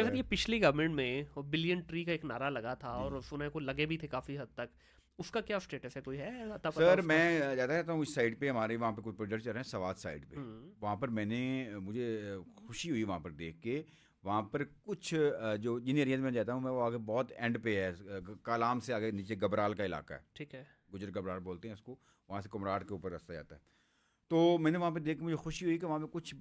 سر یہ پچھلی گورنمنٹ میں بلین ٹری کا ایک نعرہ لگا تھا اور سنا ہے کو لگے بھی تھے کافی حد تک، اس کا کیا اسٹیٹس ہے، کوئی ہے اتا پتا سر اس کا؟ میں جاتا رہتا ہوں اس سائڈ پہ، ہمارے وہاں پہ کوئی پروجیکٹ چل رہے ہیں سوات سائڈ پہ. وہاں پر مجھے خوشی ہوئی وہاں پر دیکھ کے. وہاں پر کچھ جو جن ایریاز میں جاتا ہوں میں وہ آگے بہت اینڈ پہ ہے، کالام سے آگے نیچے گبرال کا علاقہ ہے، ٹھیک ہے، گجر گبرال بولتے ہیں اس کو. وہاں سے کمراٹ کے اوپر راستہ جاتا ہے. تو میں نے وہاں پہ دیکھ کے مجھے خوشی ہوئی کہ وہاں پہ کچھ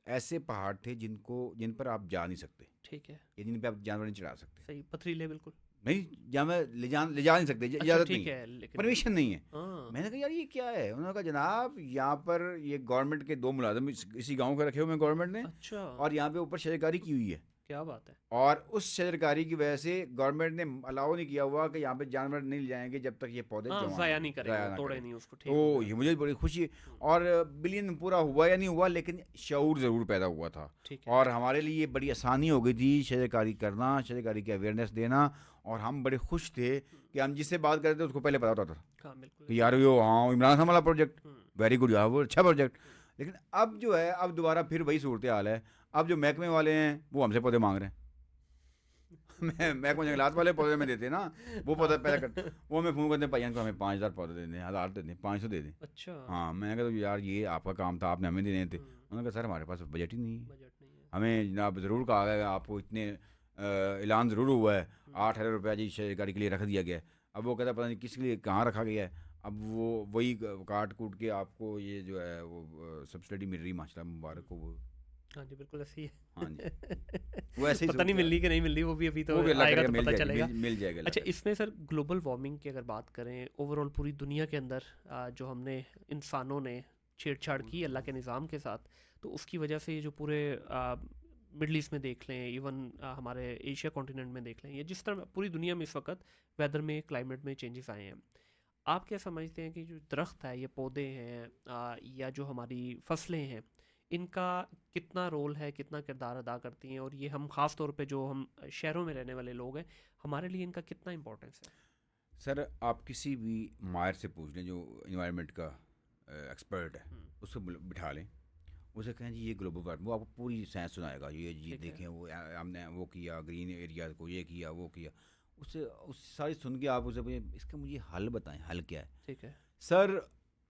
ایسے پہاڑ تھے جن پر آپ جا نہیں سکتے، ٹھیک ہے، یا جن پہ آپ جانور نہیں چڑھا سکتے. صحیح پتھریلے بالکل. نہیں جانور لے جا نہیں سکتے، اچھا اجازت نہیں ٹھیک ہے، ہے، لیکن پرمیشن نہیں ہے. ہاں میں نے کہا یار یہ کیا ہے؟ انہوں نے کہا جناب یہاں پر یہ گورنمنٹ کے 2 ملازم اسی گاؤں کے رکھے ہوئے ہیں گورنمنٹ نے، اچھا اور یہاں پہ اوپر شجرکاری کی ہوئی ہے. کیا بات ہے. اور اس شجرکاری کی وجہ سے گورنمنٹ نے الاؤ نہیں کیا ہوا کہ یہاں پہ جانور نہیں لے جائیں گے جب تک یہ پودے ہاں جوان ضائع ہوں، نہیں کریں گے، ضائع وہ نہ توڑے کریں. نہیں اس کو، ٹھیک ہو تو گیا. یہ مجھے بڑی خوشی. اور بلین پورا ہوا یا نہیں ہوا لیکن شعور ضرور پیدا ہوا تھا. ٹھیک ہے، اور ہمارے لیے یہ بڑی آسانی ہو گئی تھی شجرکاری کرنا، شجرکاری کی اویئرنیس دینا. اور ہم بڑے خوش تھے کہ ہم جس سے بات کرتے تھے اس کو پہلے پتا ہوتا تھا ہاں بالکل کہ یار یہ ہاں عمران خان والا پروجیکٹ ویری گڈ یار، وہ اچھا پروجیکٹ. لیکن اب جو ہے اب دوبارہ پھر وہی صورتحال ہے. اب جو محکمے والے ہیں وہ ہم سے پودے مانگ رہے ہیں. محکمہ جنگلات والے پودے میں دیتے نا، وہ پودا پیدا کرتے، وہ ہمیں فون کرتے ہیں بھائی کو ہمیں 5000 پودے دے دیں، 1000 دے دیں، 500 دے دیں. اچھا ہاں میں کہا یار یہ آپ کا کام تھا، آپ نے ہمیں دینے تھے. انہوں نے کہا سر ہمارے پاس بجٹ ہی نہیں ہے. بجٹ نہیں ہے. ہمیں جناب ضرور کہا گیا آپ کو اتنے اعلان ضرور ہوا ہے، 8000 روپیہ جی شجرکاری کے لیے رکھ دیا گیا ہے. اب وہ کہتا ہے پتہ نہیں کس کے لیے کہاں رکھا گیا ہے. اب وہ وہی کاٹ کوٹ کے آپ کو یہ جو ہے وہ سبسڈی مل رہی، ماشاء اللہ مبارک ہو. وہ ہاں جی بالکل ایسے ہی ہاں جی ہے. وہ ایسے ہی پتہ نہیں مل رہی کہ نہیں مل رہی، وہ بھی ابھی تو وہ بھی اللہ آئے گا کرے تو مل پتہ جائے چلے گا. گا، مل جائے گا. اچھا اس میں سر گلوبل وارمنگ کی اگر بات کریں اوور آل پوری دنیا کے اندر جو ہم نے انسانوں نے چھیڑ چھاڑ کی اللہ کے نظام کے ساتھ، تو اس کی وجہ سے یہ جو پورے مڈل ایسٹ میں دیکھ لیں، ایون ہمارے ایشیا کانٹیننٹ میں دیکھ لیں، یہ جس طرح پوری دنیا میں اس وقت ویدر میں کلائمیٹ میں چینجز آئے ہیں، آپ کیا سمجھتے ہیں کہ جو درخت ہے، یہ پودے ہیں یا جو ہماری فصلیں ہیں، ان کا کتنا رول ہے، کتنا کردار ادا کرتی ہیں، اور یہ ہم خاص طور پہ جو ہم شہروں میں رہنے والے لوگ ہیں ہمارے لیے ان کا کتنا امپورٹنس ہے؟ سر آپ کسی بھی ماہر سے پوچھ لیں جو انوائرمنٹ کا ایکسپرٹ ہے، اس کو بٹھا لیں، اسے کہیں جی یہ گلوبل وارمنگ، وہ آپ کو پوری سائنس سنائے گا. یہ دیکھیں وہ ہم نے وہ کیا، گرین ایریا کو یہ کیا وہ کیا. اس ساری سن کے آپ اسے پوچھیں اس کا مجھے حل بتائیں، حل کیا ہے. ٹھیک ہے، سر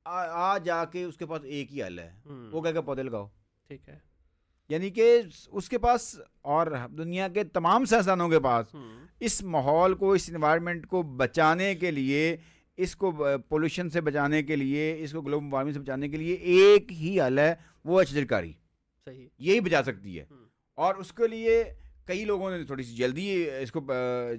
آ جا کے اس کے پاس ایک ہی حل ہے، وہ کہہ کے پودے لگاؤ. ٹھیک ہے، یعنی کہ اس کے پاس اور دنیا کے تمام سائنسدانوں کے پاس اس ماحول کو، اس انوائرمنٹ کو بچانے کے لیے، اس کو پولوشن سے بچانے کے لیے، اس کو گلوبل وارمنگ سے بچانے کے لیے ایک ہی حل ہے، وہ ہے شجرکاری. صحیح، یہی بچا سکتی ہے. اور اس کے لیے کئی لوگوں نے تھوڑی سی جلدی اس کو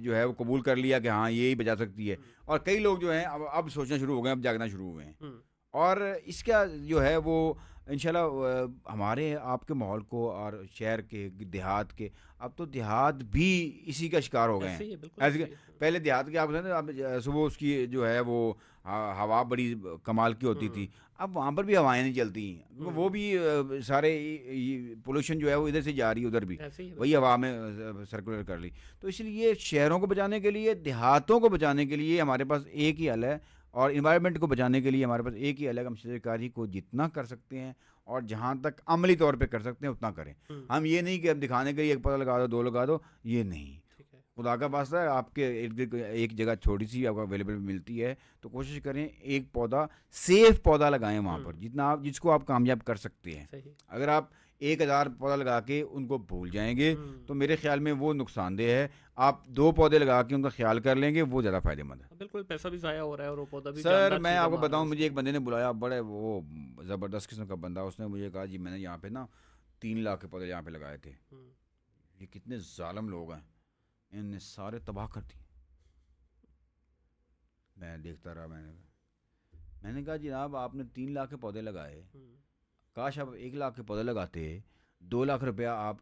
جو ہے وہ قبول کر لیا کہ ہاں یہی بچا سکتی ہے، اور کئی لوگ جو ہیں اب سوچنا شروع ہو گئے، اب جاگنا شروع ہوئے ہیں. اور اس کا جو ہے وہ انشاءاللہ ہمارے آپ کے ماحول کو اور شہر کے دیہات کے، اب تو دیہات بھی اسی کا شکار ہو گئے ایسے ہیں. ہی ہے، بالکل ایسے ایسے ہی ہے. پہلے دیہات کے آپ صبح اس کی جو ہے وہ ہوا بڑی کمال کی ہوتی تھی، اب وہاں پر بھی ہوائیں نہیں چلتی ہیں، وہ بھی سارے پولوشن جو ہے وہ ادھر سے جا رہی ہے ادھر بھی، ایسے ہی ہے، وہی ہوا میں سرکولر کر لی. تو اس لیے شہروں کو بچانے کے لیے، دیہاتوں کو بچانے کے لیے ہمارے پاس ایک ہی حل ہے، اور انوائرمنٹ کو بچانے کے لیے ہمارے پاس ایک ہی الگ، ہم شجرکاری کو جتنا کر سکتے ہیں اور جہاں تک عملی طور پہ کر سکتے ہیں اتنا کریں. ہم یہ نہیں کہ اب دکھانے کے لیے ایک پودا لگا دو 2 لگا دو، یہ نہیں. خدا کا واسطہ ہے آپ کے ارد گرد ایک جگہ چھوٹی سی آپ کو اویلیبل ملتی ہے تو کوشش کریں ایک پودا، سیف پودا لگائیں وہاں پر، جتنا آپ جس کو آپ کامیاب کر سکتے ہیں. اگر آپ 1000 پودا لگا کے ان کو بھول جائیں گے تو میرے خیال میں وہ نقصان دہ ہے. آپ 2 پودے لگا کے ان کا خیال کر لیں گے، وہ زیادہ فائدہ مند ہے. بالکل پیسہ بھی ضائع ہو رہا ہے اور وہ پودا بھی. سر میں آپ کو بتاؤں، مجھے ایک بندے نے بلایا، بڑے وہ زبردست قسم کا بندہ، اس نے مجھے کہا جی میں نے یہاں پہ نا 3 لاکھ کے پودے یہاں پہ لگائے تھے. یہ کتنے ظالم لوگ ہیں، ان نے سارے تباہ کر دیے. میں دیکھتا رہا، میں نے کہا جناب آپ نے 3 لاکھ کے پودے لگائے، کاش آپ 1 لاکھ کے پودے لگاتے، 2 لاکھ روپیہ آپ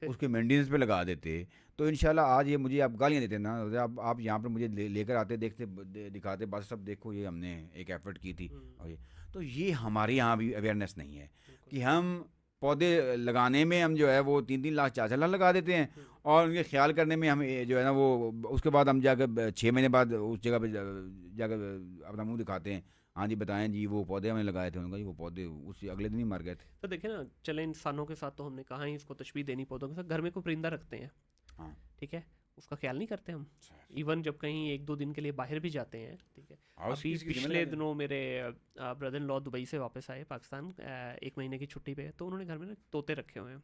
اس کے مینٹیننس پہ لگا دیتے تو انشاءاللہ آج یہ مجھے آپ گالیاں دیتے نا، آپ یہاں پر مجھے لے کر آتے، دیکھتے دکھاتے، بس سب دیکھو یہ ہم نے ایک ایفرٹ کی تھی. اور تو یہ ہمارے یہاں بھی اویئرنیس نہیں ہے کہ ہم پودے لگانے میں ہم جو ہے وہ 3 لاکھ 4 لاکھ لگا دیتے ہیں، اور ان کے خیال کرنے میں ہم جو ہے نا وہ اس کے بعد ہم جا کر 6 مہینے بعد اس جگہ پہ جا کر اپنا منہ دکھاتے ہیں ہاں جی بتائیں جی وہ پودے ہم نے لگائے تھے، ان کا جی وہ پودے اسی اگلے دن ہی مر گئے تھے. تو دیکھیں نا، چلیں انسانوں کے ساتھ تو ہم نے کہا ہی اس کو تشبیہ دینی پودوں کے ساتھ، گھر میں کوئی پرندہ رکھتے ہیں، ہاں ٹھیک ہے، اس کا خیال نہیں کرتے ہم. ایون جب کہیں ایک دو دن کے لیے باہر بھی جاتے ہیں، ٹھیک ہے. ہاؤس ابھی کیس کی ذمہ پچھلے داری. دنوں میرے بردر ان لا دبئی سے واپس آئے پاکستان 1 مہینے کی چھٹی پہ، تو انہوں نے گھر میں نا طوطے رکھے ہوئے ہیں.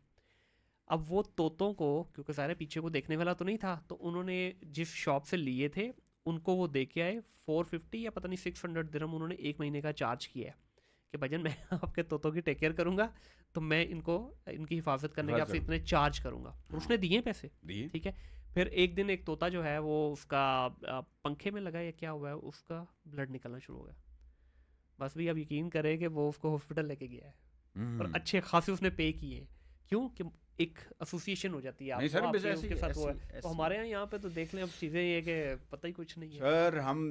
اب وہ طوطوں کو کیونکہ سارے پیچھے کو دیکھنے والا تو نہیں تھا، تو انہوں نے جس شاپ سے لیے تھے ان کو وہ دے کے آئے 450 یا پتہ نہیں 600 درہم انہوں نے 1 مہینے کا چارج کیا ہے کہ بھجن میں آپ کے طوطوں کی ٹیک کیئر کروں گا، تو میں ان کو ان کی حفاظت کرنے کے آپ سے اتنے چارج کروں گا. اور اس نے دیے پیسے، ٹھیک ہے. پھر ایک دن ایک طوطا جو ہے وہ اس کا پنکھے میں لگا یا کیا ہوا ہے، اس کا بلڈ نکلنا شروع ہو گیا. بس بھی اب یقین کرے کہ وہ اس کو ہاسپٹل لے کے گیا ہے، اور اچھے خاصے اس نے پے کیے ہیں. کیوں کہ ایک ایسوسیشن ہو جاتی ہے آپ کو، آپ کے ان کے ساتھ وہ ہے. تو ہمارے یہاں پہ تو دیکھ لیں اب چیزیں یہ کہ پتہ ہی کچھ نہیں ہے. سر ہم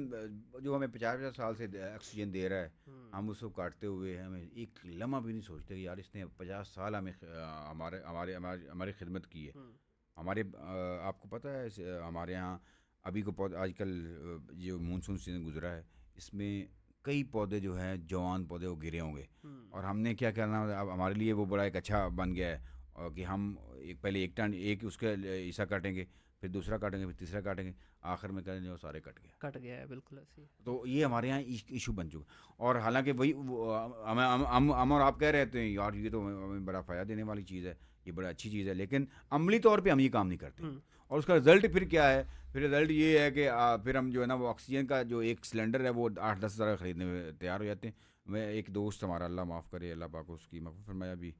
جو ہمیں 50 سال سے آکسیجن دے رہا ہے، ہم اس کو کاٹتے ہوئے ہمیں ایک لمحہ بھی نہیں سوچتے کہ یار اس نے 50 سال ہمیں ہماری خدمت کی ہے. ہمارے آپ کو پتہ ہے ہمارے یہاں ابھی کو آج کل جو مونسون سیزن گزرا ہے، اس میں کئی پودے جو ہیں جوان پودے وہ گرے ہوں گے، اور ہم نے کیا کرنا، اب ہمارے لیے وہ بڑا ایک اچھا بن گیا ہے، اور کہ ہم پہلے ایک ٹن ایک اس کا حصہ کاٹیں گے، پھر دوسرا کاٹیں گے، پھر تیسرا کاٹیں گے، آخر میں کریں گے وہ سارے کٹ گیا ہے. بالکل ایسے. تو یہ ہمارے یہاں ایشو بن چکا. اور حالانکہ وہی ہم اور آپ کہہ رہے تھے یار یہ تو ہمیں بڑا فائدہ دینے والی چیز ہے، یہ بڑا اچھی چیز ہے، لیکن عملی طور پہ ہم یہ کام نہیں کرتے. اور اس کا رزلٹ پھر کیا ہے؟ پھر رزلٹ یہ ہے کہ پھر ہم جو ہے نا وہ آکسیجن کا جو ایک سلنڈر ہے وہ 8-10 ہزار خریدنے میں تیار ہو جاتے ہیں. میں ایک دوست ہمارا، اللہ معاف کرے، اللہ پاک اس کی مغفرت فرمایا، بھی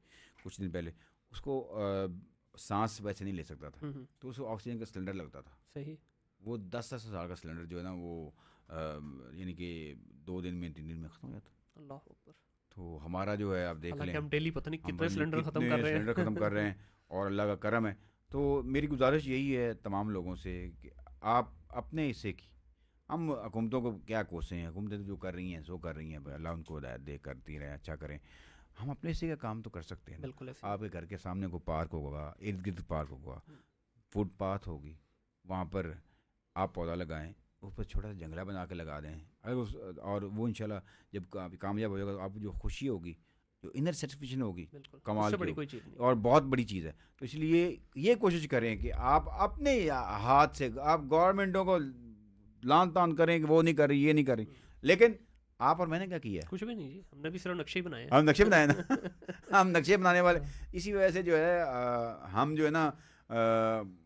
کچھ دن پہلے اس کو سانس ویسے نہیں لے سکتا تھا، تو اس کو آکسیجن کا سلنڈر لگتا تھا. صحیح. وہ 10 ہزار کا سلنڈر جو ہے نا وہ یعنی کہ 2 دن میں 3 دن میں ختم ہو جاتا. اللہ اکبر. تو ہمارا جو ہے آپ دیکھ لیں، ہم ڈیلی پتہ نہیں کتنے سلنڈر ختم کر رہے ہیں اور اللہ کا کرم ہے. تو میری گزارش یہی ہے تمام لوگوں سے کہ آپ اپنے حصے کی، ہم حکومتوں کو کیا کوسیں ہیں، حکومتیں جو کر رہی ہیں سو کر رہی ہیں، اللہ ان کو ہدایت دے کرتی رہیں، اچھا کریں. ہم اپنے حصے کا کام تو کر سکتے ہیں. بالکل. آپ کے گھر کے سامنے کو پارک ہوگا، ارد گرد پارک ہوگا، فٹ پاتھ ہوگی، وہاں پر آپ پودا لگائیں، اس پر چھوٹا سا جنگلہ بنا کے لگا دیں. اور وہ انشاءاللہ جب کامیاب ہو جائے گا، آپ جو خوشی ہوگی، جو انر سیٹسفیکشن ہوگی، کمال کی کوئی چیز نہیں، اور بہت بڑی چیز ہے. تو اس لیے یہ کوشش کریں کہ آپ اپنے ہاتھ سے، آپ گورنمنٹوں کو لان تان کریں کہ وہ نہیں کر رہی، یہ نہیں کر رہی، لیکن آپ اور میں نے کیا کیا ہے؟ کچھ بھی نہیں جی. ہم نے بھی صرف نقشے ہی بنائے ہیں. ہم نقشے بنائے نا ہم نقشے بنانے والے. اسی وجہ سے جو ہے ہم جو ہے نا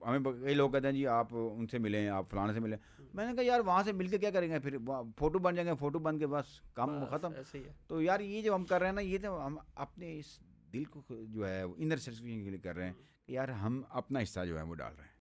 ہمیں کئی لوگ کہتے ہیں جی آپ ان سے ملیں، آپ فلانے سے ملیں. میں نے کہا یار وہاں سے مل کے کیا کریں گے؟ پھر فوٹو بن جائیں گے، فوٹو بن کے بس کام ختم. تو یار یہ جو ہم کر رہے ہیں نا، یہ تو ہم اپنے اس دل کو جو ہے انر سیٹسفیکشن کے لیے کر رہے ہیں کہ یار ہم اپنا حصہ جو ہے وہ ڈال رہے ہیں.